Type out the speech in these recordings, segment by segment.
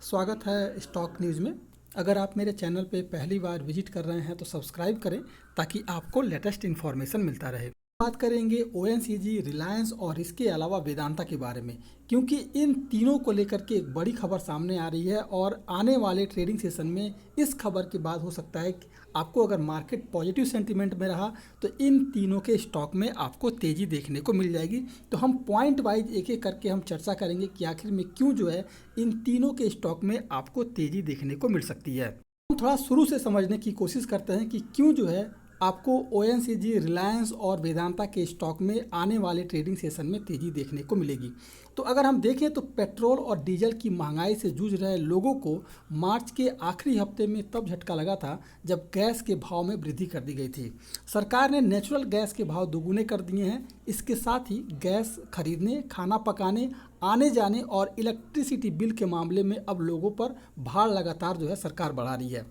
स्वागत है stock news में। अगर आप मेरे चैनल पे पहली बार विजिट कर रहे हैं तो सब्सक्राइब करें ताकि आपको लेटेस्ट इन्फॉर्मेशन मिलता रहे। बात करेंगे ओएनजीसी, रिलायंस और इसके अलावा वेदांता के बारे में, क्योंकि इन तीनों को लेकर के एक बड़ी खबर सामने आ रही है और आने वाले ट्रेडिंग सेशन में इस खबर के बाद हो सकता है कि आपको अगर मार्केट पॉजिटिव सेंटीमेंट में रहा तो इन तीनों के स्टॉक में आपको तेज़ी देखने को मिल जाएगी। तो हम पॉइंट वाइज एक एक करके हम चर्चा करेंगे कि आखिर में क्यों जो है इन तीनों के स्टॉक में आपको तेज़ी देखने को मिल सकती है। हम थोड़ा शुरू से समझने की कोशिश करते हैं कि क्यों जो है आपको ओएनजीसी, रिलायंस और वेदांता के स्टॉक में आने वाले ट्रेडिंग सेशन में तेज़ी देखने को मिलेगी। तो अगर हम देखें तो पेट्रोल और डीजल की महंगाई से जूझ रहे लोगों को मार्च के आखिरी हफ्ते में तब झटका लगा था जब गैस के भाव में वृद्धि कर दी गई थी। सरकार ने नेचुरल गैस के भाव दोगुने कर दिए हैं। इसके साथ ही गैस खरीदने, खाना पकाने, आने जाने और इलेक्ट्रिसिटी बिल के मामले में अब लोगों पर भार लगातार जो है सरकार बढ़ा रही है।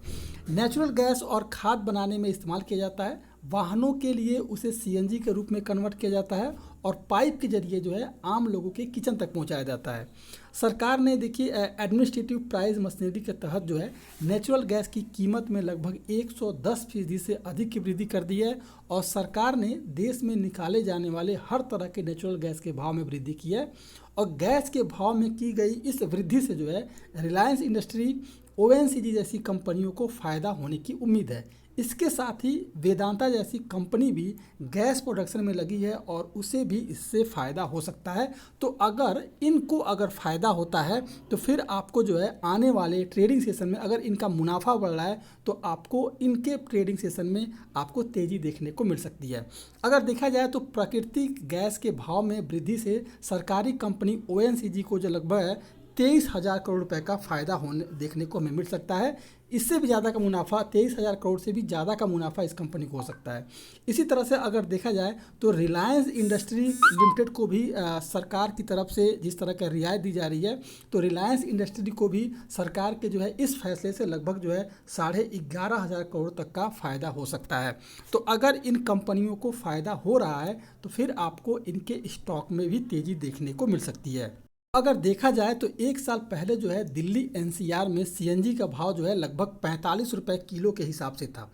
नेचुरल गैस और खाद बनाने में इस्तेमाल किया जाता है। वाहनों के लिए उसे सीएनजी के रूप में कन्वर्ट किया जाता है और पाइप के जरिए जो है आम लोगों के किचन तक पहुंचाया जाता है। सरकार ने देखिए एडमिनिस्ट्रेटिव प्राइस मशीनरी के तहत जो है नेचुरल गैस की कीमत में लगभग 110% से अधिक की वृद्धि कर दी है और सरकार ने देश में निकाले जाने वाले हर तरह के नेचुरल गैस के भाव में वृद्धि की है। और गैस के भाव में की गई इस वृद्धि से जो है रिलायंस इंडस्ट्री, ओएनजीसी जैसी कंपनियों को फ़ायदा होने की उम्मीद है। इसके साथ ही वेदांता जैसी कंपनी भी गैस प्रोडक्शन में लगी है और उसे भी इससे फ़ायदा हो सकता है। तो अगर फ़ायदा होता है तो फिर आपको जो है आने वाले ट्रेडिंग सेशन में अगर इनका मुनाफा बढ़ रहा है तो आपको इनके ट्रेडिंग सेशन में आपको तेज़ी देखने को मिल सकती है। अगर देखा जाए तो प्राकृतिक गैस के भाव में वृद्धि से सरकारी कंपनी ओएनजीसी को जो लगभग 23,000 करोड़ रुपए का फ़ायदा होने देखने को हमें मिल सकता है। इससे भी ज़्यादा का मुनाफा, 23,000 करोड़ से भी ज़्यादा का मुनाफा इस कंपनी को हो सकता है। इसी तरह से अगर देखा जाए तो रिलायंस इंडस्ट्री लिमिटेड को भी सरकार की तरफ से जिस तरह का रियायत दी जा रही है, तो रिलायंस इंडस्ट्री को भी सरकार के जो है इस फैसले से लगभग जो है 11,500 करोड़ तक का फ़ायदा हो सकता है। तो अगर इन कंपनियों को फ़ायदा हो रहा है तो फिर आपको इनके स्टॉक में भी तेज़ी देखने को मिल सकती है। अगर देखा जाए तो एक साल पहले जो है दिल्ली एनसीआर में सीएनजी का भाव जो है लगभग 45 रुपये किलो के हिसाब से था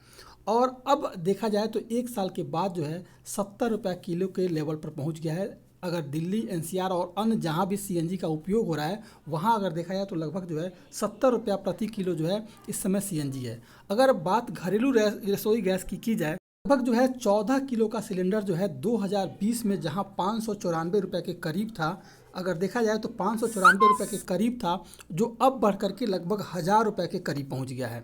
और अब देखा जाए तो एक साल के बाद जो है 70 रुपये किलो के लेवल पर पहुंच गया है। अगर दिल्ली एनसीआर और अन्य जहां भी सीएनजी का उपयोग हो रहा है वहां अगर देखा जाए तो लगभग जो है 70 रुपया प्रति किलो जो है इस समय सीएनजी है। अगर बात घरेलू रसोई गैस की जाए, लगभग जो है 14 किलो का सिलेंडर जो है 2020 में जहां 594 रुपये के करीब था, अगर देखा जाए तो 594 रुपये के करीब था, जो अब बढ़ करके लगभग 1,000 रुपये के करीब पहुंच गया है।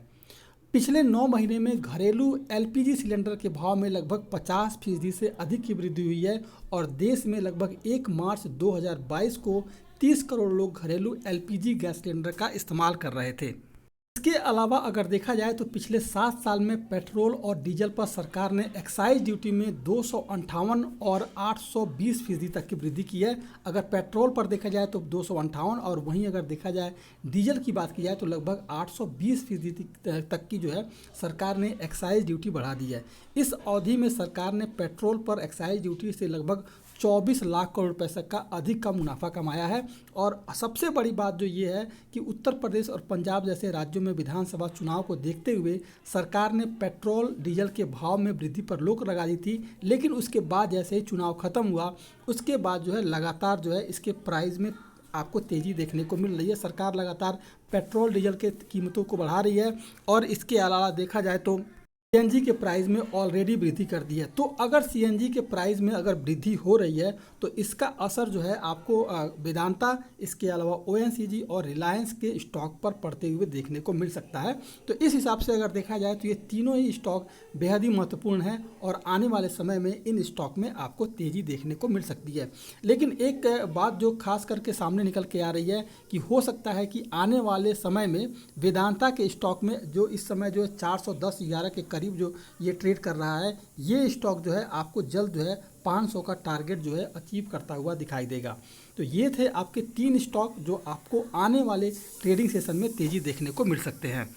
पिछले 9 महीने में घरेलू एलपीजी सिलेंडर के भाव में लगभग 50% से अधिक की वृद्धि हुई है और देश में लगभग 1 मार्च 2022 को 30 करोड़ लोग घरेलू एलपीजी गैस सिलेंडर का इस्तेमाल कर रहे थे। इसके अलावा अगर देखा जाए तो पिछले 7 साल में पेट्रोल और डीजल पर सरकार ने एक्साइज ड्यूटी में 258 और 820% तक की वृद्धि की है। अगर पेट्रोल पर देखा जाए तो 258 और वहीं अगर देखा जाए डीजल की बात की जाए तो लगभग 820% तक की जो है सरकार ने एक्साइज ड्यूटी बढ़ा दी है। इस अवधि में सरकार ने पेट्रोल पर एक्साइज ड्यूटी से लगभग 24 लाख करोड़ पैसे का अधिक का मुनाफा कमाया है। और सबसे बड़ी बात जो ये है कि उत्तर प्रदेश और पंजाब जैसे राज्यों में विधानसभा चुनाव को देखते हुए सरकार ने पेट्रोल डीजल के भाव में वृद्धि पर रोक लगा दी थी, लेकिन उसके बाद जैसे ही चुनाव खत्म हुआ उसके बाद जो है लगातार जो है इसके प्राइस में आपको तेज़ी देखने को मिल रही है। सरकार लगातार पेट्रोल डीजल के कीमतों को बढ़ा रही है और इसके अलावा देखा जाए तो सीएनजी के प्राइस में ऑलरेडी वृद्धि कर दी है। तो अगर सीएनजी के प्राइस में अगर वृद्धि हो रही है तो इसका असर जो है आपको वेदांता, इसके अलावा ओएनजीसी और रिलायंस के स्टॉक पर पड़ते हुए देखने को मिल सकता है। तो इस हिसाब से अगर देखा जाए तो ये तीनों ही स्टॉक बेहद ही महत्वपूर्ण हैं और आने वाले समय में इन स्टॉक में आपको तेज़ी देखने को मिल सकती है। लेकिन एक बात जो खास करके सामने निकल के आ रही है कि हो सकता है कि आने वाले समय में वेदांता के स्टॉक में जो इस समय जो 410-11 के करीब जो ये ट्रेड कर रहा है, ये स्टॉक जो है आपको जल्द जो है 500 का टारगेट जो है अचीव करता हुआ दिखाई देगा। तो ये थे आपके 3 स्टॉक जो आपको आने वाले ट्रेडिंग सेशन में तेज़ी देखने को मिल सकते हैं।